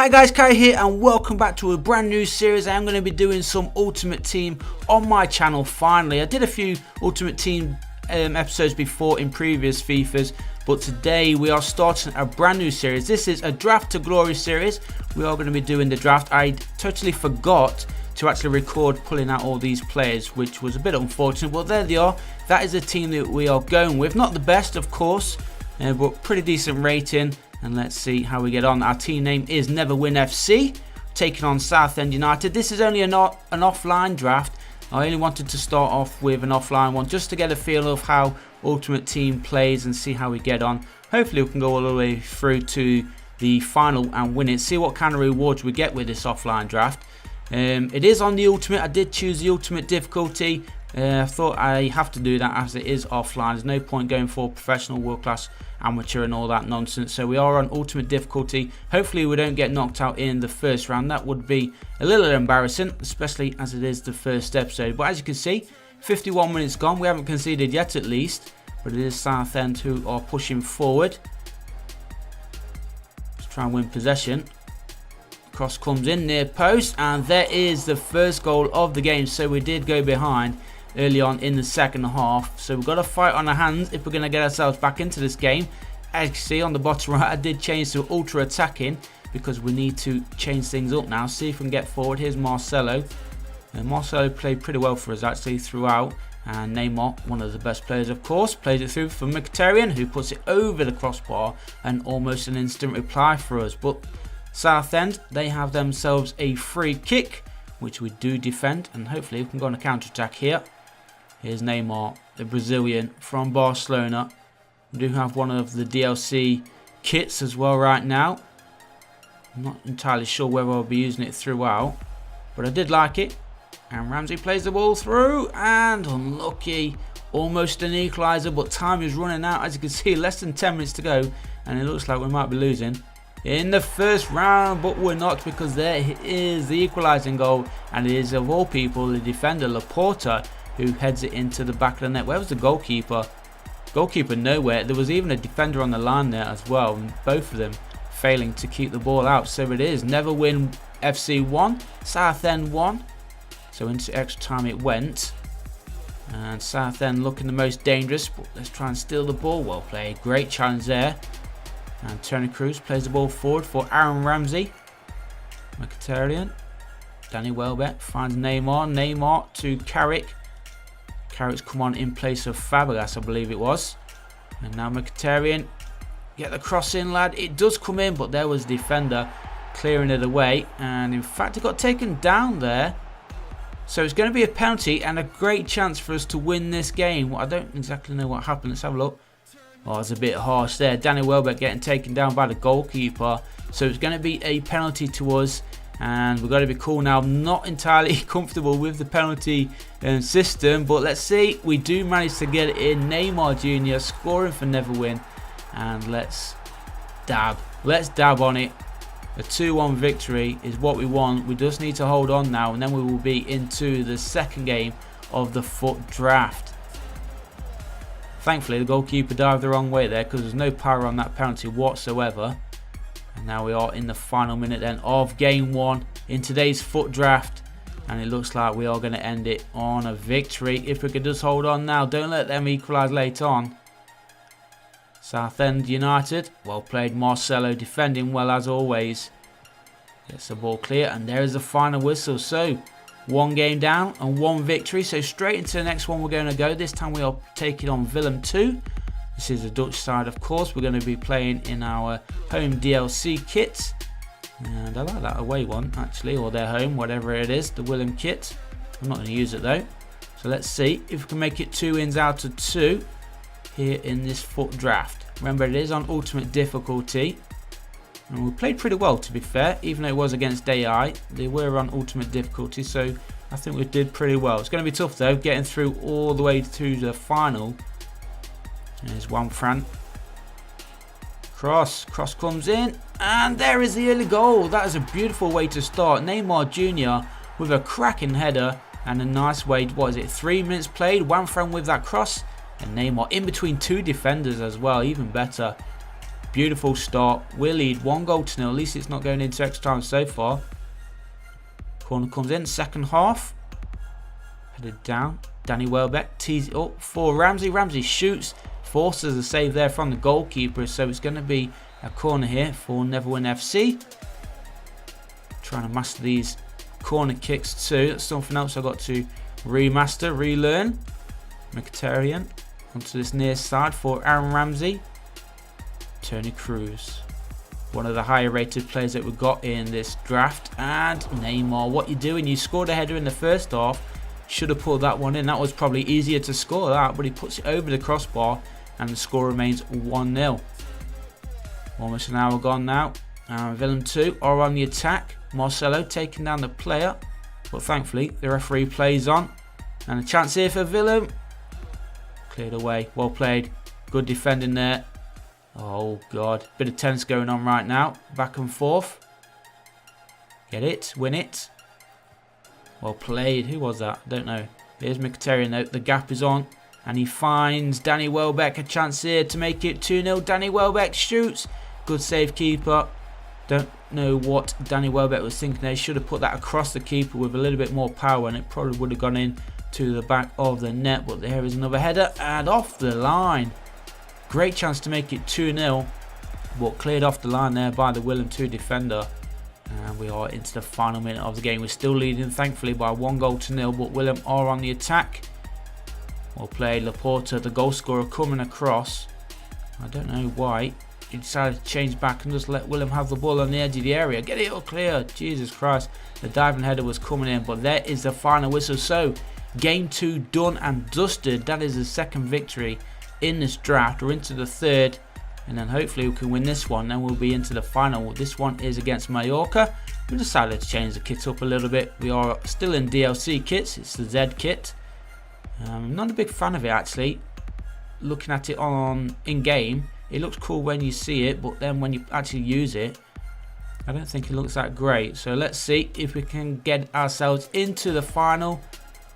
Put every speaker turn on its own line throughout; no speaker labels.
Hi guys, Kai here and welcome back to a brand new series. I am going to be doing some Ultimate Team on my channel finally. I did a few Ultimate Team episodes before in previous FIFAs, but today we are starting a brand new series. This is a Draft to Glory series. We are going to be doing the draft. I totally forgot to actually record pulling out all these players, which was a bit unfortunate, but there they are. That is the team that we are going with. Not the best, of course, but pretty decent rating. And let's see how we get on. Our team name is Never Win FC, taking on Southend United. This is only an offline draft. I only wanted to start off with an offline one just to get a feel of how Ultimate Team plays and see how we get on. Hopefully we can go all the way through to the final and win it. See what kind of rewards we get with this offline draft. It is on the Ultimate. I did choose the Ultimate difficulty. I thought I have to do that as it is offline. There's no point going for professional, world class, amateur and all that nonsense. So we are on Ultimate difficulty. Hopefully we don't get knocked out in the first round. That would be a little embarrassing, especially as it is the first episode. But as you can see, 51 minutes gone. We haven't conceded yet at least, but it is Southend who are pushing forward. Let's try and win possession. Cross comes in near post, and there is the first goal of the game. So we did go behind early on in the second half, so we've got to fight on our hands if we're going to get ourselves back into this game. As you can see on the bottom right, I did change to ultra attacking because we need to change things up now. See if we can get forward. Here's Marcelo. Marcelo played pretty well for us actually throughout, and Neymar, one of the best players of course, plays it through for Mkhitaryan, who puts it over the crossbar, and almost an instant reply for us. But Southend, they have themselves a free kick, which we do defend, and hopefully we can go on a counter attack here. Here's Neymar, the Brazilian from Barcelona. We do have one of the DLC kits as well right now. I'm not entirely sure whether I'll be using it throughout, but I did like it. And Ramsey plays the ball through, and unlucky. Almost an equaliser, but time is running out. As you can see, less than 10 minutes to go, and it looks like we might be losing in the first round, but we're not, because there is the equalising goal, and it is of all people the defender Laporta who heads it into the back of the net. Where was the goalkeeper? Goalkeeper nowhere. There was even a defender on the line there as well, and both of them failing to keep the ball out. So it is Never Win FC 1, Southend 1. So into extra time it went, and Southend looking the most dangerous, but let's try and steal the ball. Well played, great challenge there. And Tony Cruz plays the ball forward for Aaron Ramsey. Mkhitaryan, Danny Welbeck finds Neymar. Neymar to Carrick. Carrick's come on in place of Fabregas, I believe it was. And now Mkhitaryan, get the cross in, lad. It does come in, but there was the defender clearing it away. And in fact, it got taken down there. So it's going to be a penalty and a great chance for us to win this game. Well, I don't exactly know what happened. Let's have a look. Oh, it's a bit harsh there. Danny Welbeck getting taken down by the goalkeeper. So it's going to be a penalty to us. And we've got to be cool now. I'm not entirely comfortable with the penalty system, but let's see. We do manage to get it in. Neymar Jr. scoring for Never Win. And let's dab. Let's dab on it. A 2-1 victory is what we want. We just need to hold on now, and then we will be into the second game of the FUT draft. Thankfully, the goalkeeper dived the wrong way there because there's no power on that penalty whatsoever. And now we are in the final minute then of game 1 in today's FUT draft. And it looks like we are going to end it on a victory. If we could just hold on now, don't let them equalise late on. Southend United, well played. Marcelo defending well as always. Gets the ball clear, and there is the final whistle. So, 1 game down and 1 victory. So straight into the next one we're going to go. This time we are taking on Willem 2. This is the Dutch side, of course. We're going to be playing in our home DLC kit. And I like that away one, actually, or their home, whatever it is, the Willem kit. I'm not going to use it, though. So let's see if we can make it 2 wins out of 2 here in this FUT draft. Remember, it is on Ultimate difficulty. And we played pretty well, to be fair, even though it was against AI. They were on Ultimate difficulty, so I think we did pretty well. It's going to be tough, though, getting through all the way to the final. There's one Fran. Cross comes in, and there is the early goal. That is a beautiful way to start. Neymar Jr. with a cracking header and a nice way. What is it? 3 minutes played. One Fran with that cross, and Neymar in between 2 defenders as well. Even better. Beautiful start. We'll lead 1-0. At least it's not going into extra time so far. Corner comes in. Second half. Headed down. Danny Welbeck tees it up for Ramsey. Ramsey shoots. Forces a save there from the goalkeeper. So it's going to be a corner here for Neverwin FC. Trying to master these corner kicks too. That's something else I've got to remaster, relearn. Mkhitaryan onto this near side for Aaron Ramsey. Toni Kroos, one of the higher rated players that we've got in this draft. And Neymar, what you doing? You scored a header in the first half. Should have pulled that one in. That was probably easier to score that, but he puts it over the crossbar and the score remains 1-0. Almost an hour gone now. Willem 2 are on the attack. Marcelo taking down the player, but thankfully the referee plays on. And a chance here for Willem. Cleared away. Well played. Good defending there. Oh god. Bit of tense going on right now. Back and forth. Get it. Win it. Well played. Who was that? I don't know. Here's Mkhitaryan though. The gap is on. And he finds Danny Welbeck. A chance here to make it 2-0. Danny Welbeck shoots. Good save, keeper. Don't know what Danny Welbeck was thinking there. He should have put that across the keeper with a little bit more power and it probably would have gone in to the back of the net. But there is another header and off the line. Great chance to make it 2-0, but cleared off the line there by the Willem 2 defender. And we are into the final minute of the game. We're still leading, thankfully, by 1-0, but Willem are on the attack. Well played, Laporta, the goal scorer, coming across. I don't know why. He decided to change back and just let Willem have the ball on the edge of the area. Get it all clear. Jesus Christ. The diving header was coming in, but there is the final whistle. So, game 2 done and dusted. That is the second victory in this draft. We're into the third, and then hopefully we can win this one. Then we'll be into the final. This one is against Mallorca. We decided to change the kit up a little bit. We are still in DLC kits. It's the Z kit. I'm not a big fan of it actually. Looking at it on in-game, it looks cool when you see it, but then when you actually use it, I don't think it looks that great. So let's see if we can get ourselves into the final.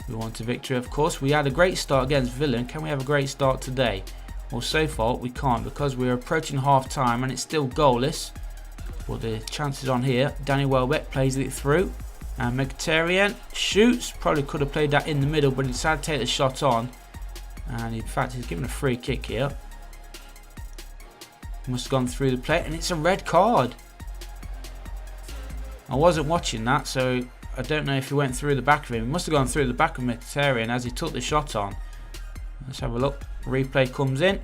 We want a victory, of course. We had a great start against Villa. Can we have a great start today? Well, so far we can't because we're approaching half time and it's still goalless. But the chances on here. Danny Welbeck plays it through. And Mkhitaryan shoots. Probably could have played that in the middle, but he decided to take the shot on. And in fact, he's given a free kick here. Must have gone through the plate, and it's a red card. I wasn't watching that, so I don't know if he went through the back of him. He must have gone through the back of Mkhitaryan as he took the shot on. Let's have a look. Replay comes in.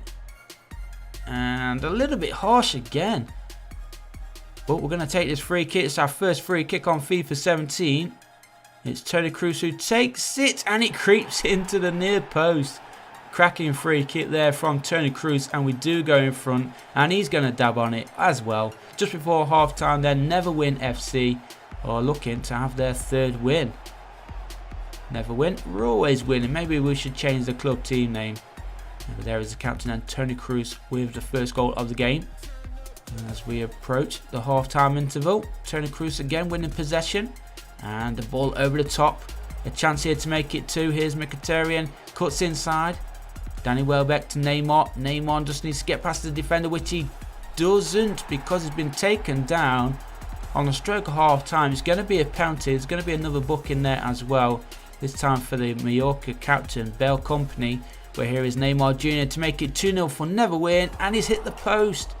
And a little bit harsh again. But we're going to take this free kick. It's our first free kick on FIFA 17. It's Toni Kroos who takes it, and it creeps into the near post. Cracking free kick there from Toni Kroos, and we do go in front, and he's going to dab on it as well. Just before half time then, Neverwin FC are looking to have their third win. Neverwin, we're always winning. Maybe we should change the club team name. But there is the captain and Toni Kroos with the first goal of the game. And as we approach the half time interval, Toni Kroos again winning possession, and the ball over the top. A chance here to make it 2. Here's Mkhitaryan, cuts inside. Danny Welbeck to Neymar. Neymar just needs to get past the defender, which he doesn't because he's been taken down on the stroke of half time. It's going to be a penalty. There's going to be another book in there as well. This time for the Mallorca captain, Bale Company. Where here is Neymar Jr. to make it 2-0 for Neverwin, and he's hit the post.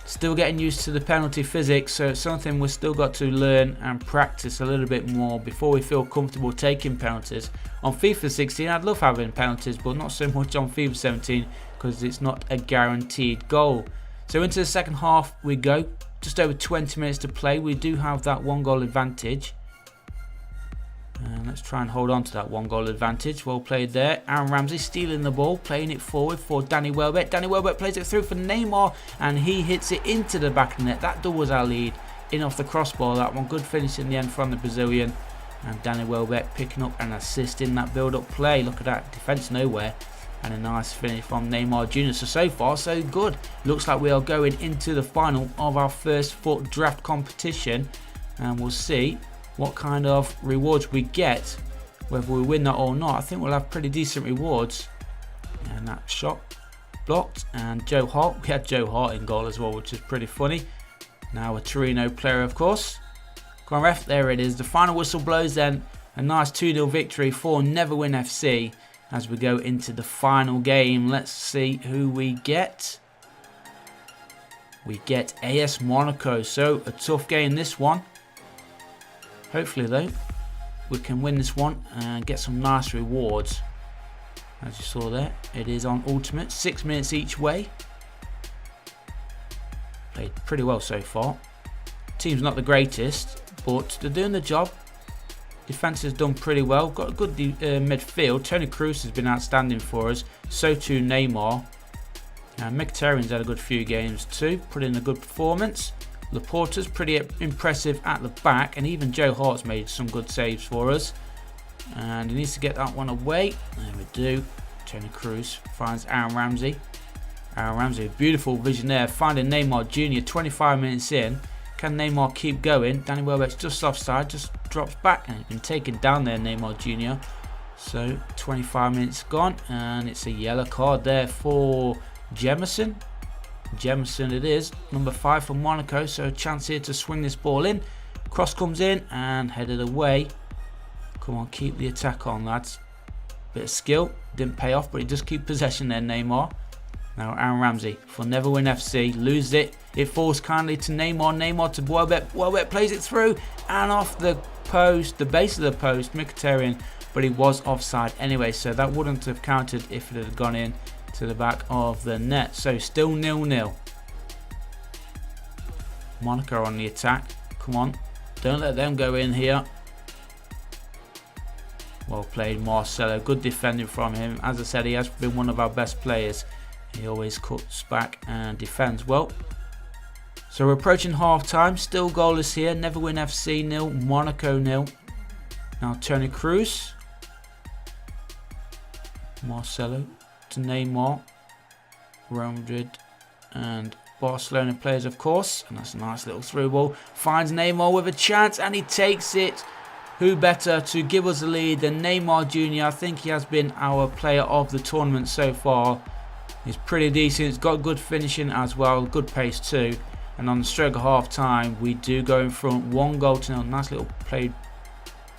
Still getting used to the penalty physics, so it's something we've still got to learn and practice a little bit more before we feel comfortable taking penalties. On FIFA 16, I'd love having penalties, but not so much on FIFA 17 because it's not a guaranteed goal. So into the second half we go. Just over 20 minutes to play. We do have that 1-goal advantage. And let's try and hold on to that 1-goal advantage. Well played there. Aaron Ramsey stealing the ball, playing it forward for Danny Welbeck. Danny Welbeck plays it through for Neymar, and he hits it into the back of the net. That doubles our lead. In off the crossbar, that one. Good finish in the end from the Brazilian. And Danny Welbeck picking up and assisting that build-up play. Look at that. Defence nowhere. And a nice finish from Neymar Jr. So far, so good. Looks like we are going into the final of our first FUT draft competition. And we'll see what kind of rewards we get, whether we win that or not. I think we'll have pretty decent rewards. And that shot blocked. And Joe Hart, we had Joe Hart in goal as well, which is pretty funny. Now a Torino player, of course. Come on, ref, there it is. The final whistle blows then. A nice 2-0 victory for Neverwin FC as we go into the final game. Let's see who we get. We get AS Monaco, so a tough game this one. Hopefully though, we can win this one and get some nice rewards. As you saw there, it is on Ultimate, 6 minutes each way. Played pretty well so far. Team's not the greatest, but they're doing the job. Defence has done pretty well. Got a good midfield. Toni Kroos has been outstanding for us. So too Neymar. Mkhitaryan's had a good few games too. Put in a good performance. Laporta's pretty impressive at the back. And even Joe Hart's made some good saves for us. And he needs to get that one away. There we do. Toni Kroos finds Aaron Ramsey. Aaron Ramsey, beautiful vision there. Finding Neymar Jr. 25 minutes in. Can Neymar keep going? Danny Welbeck's just offside, just drops back and he's been taken down there, Neymar Jr. So 25 minutes gone and it's a yellow card there for Jemison. Jemison it is, number 5 for Monaco, so a chance here to swing this ball in. Cross comes in and headed away. Come on, keep the attack on, lads. Bit of skill, didn't pay off, but he does keep possession there, Neymar. Now Aaron Ramsey for Neverwin FC, loses it. It falls kindly to Neymar. Neymar to Welbeck. Welbeck plays it through and off the post, the base of the post, Mkhitaryan, but he was offside anyway, so that wouldn't have counted if it had gone in to the back of the net. So still 0-0. Monaco on the attack. Come on, don't let them go in here. Well played, Marcelo. Good defending from him. As I said, he has been one of our best players. He always cuts back and defends well. So we're approaching half time. Still goalless here. Neverwin FC 0, Monaco 0. Now Toni Kroos. Marcelo to Neymar. Real Madrid and Barcelona players, of course. And that's a nice little through ball. Finds Neymar with a chance and he takes it. Who better to give us a lead than Neymar Jr. I think he has been our player of the tournament so far. He's pretty decent. He's got good finishing as well. Good pace too. And on the stroke of half time, we do go in front 1-0. Nice little play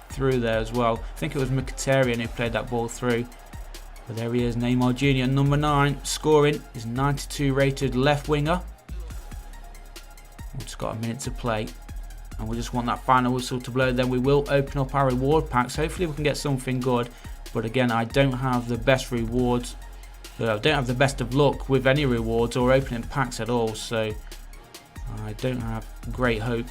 through there as well. I think it was Mkhitaryan who played that ball through. But there he is, Neymar Jr. number 9, scoring. He's 92 rated left winger. We've just got a minute to play. And we just want that final whistle to blow. Then we will open up our reward packs. Hopefully we can get something good. But again, I don't have the best rewards. I don't have the best of luck with any rewards or opening packs at all, so I don't have great hope.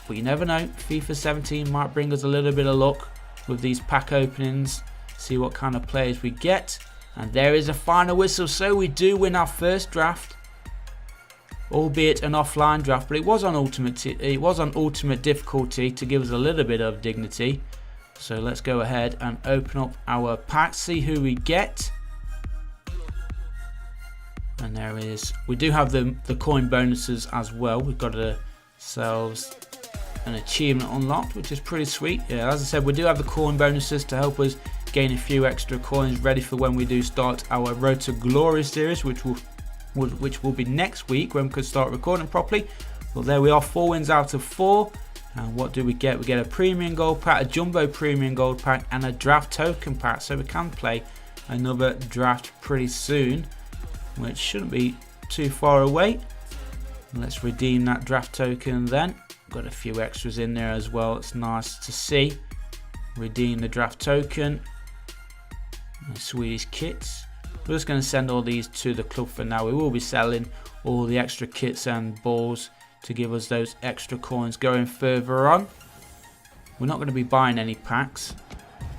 But you never know, FIFA 17 might bring us a little bit of luck with these pack openings, see what kind of players we get. And there is a final whistle, so we do win our first draft, albeit an offline draft, but it was on ultimate difficulty to give us a little bit of dignity. So let's go ahead and open up our packs, see who we get. And there is, we do have the coin bonuses as well. We've got ourselves an achievement unlocked, which is pretty sweet. Yeah, as I said, we do have the coin bonuses to help us gain a few extra coins ready for when we do start our Road to Glory series, which will be next week when we could start recording properly. Well, there we are, 4 wins out of 4. And what do we get? We get a premium gold pack, a jumbo premium gold pack, and a draft token pack. So we can play another draft pretty soon, which shouldn't be too far away. Let's redeem that draft token then. Got a few extras in there as well. It's nice to see. Redeem the draft token. And Swedish kits. We're just going to send all these to the club for now. We will be selling all the extra kits and balls to give us those extra coins going further on. We're not going to be buying any packs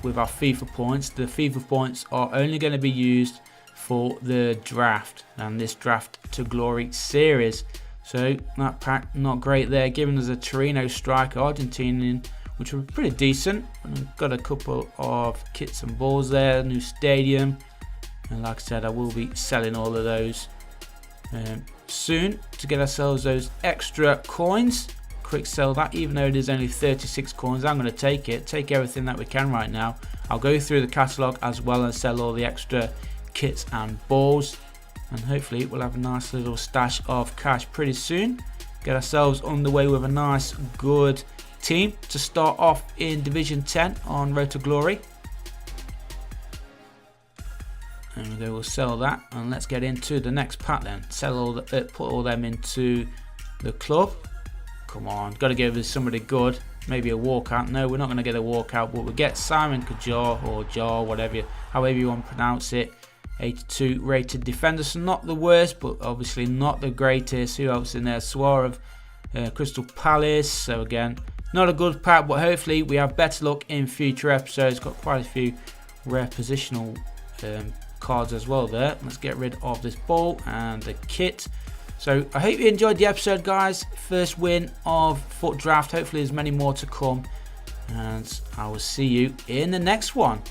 with our FIFA points. The FIFA points are only going to be used for the draft and this Draft to Glory series. So that pack not great there, giving us a Torino striker, Argentinian, which were pretty decent. And got a couple of kits and balls there, new stadium, and like I said, I will be selling all of those soon to get ourselves those extra coins. Quick sell that, even though it is only 36 coins. I'm going to take everything that we can right now. I'll go through the catalogue as well and sell all the extra kits and balls. and hopefully we'll have a nice little stash of cash pretty soon. Get ourselves on the way with a nice good team to start off in Division 10 on Road to Glory. There we go, we'll sell that, and let's get into the next pack then. Sell all put all them into the club. Come on, got to give us somebody good. Maybe a walkout. No, we're not going to get a walkout, but we'll get Simon Kajor or Jar, however you want to pronounce it. 82 rated defender, so not the worst, but obviously not the greatest. Who else in there? Suarez, Crystal Palace. So again, not a good pack, but hopefully we have better luck in future episodes. Got quite a few rare positional cards as well there. Let's get rid of this ball and the kit. So I hope you enjoyed the episode, guys. First win of FUT Draft. Hopefully there's many more to come, and I will see you in the next one.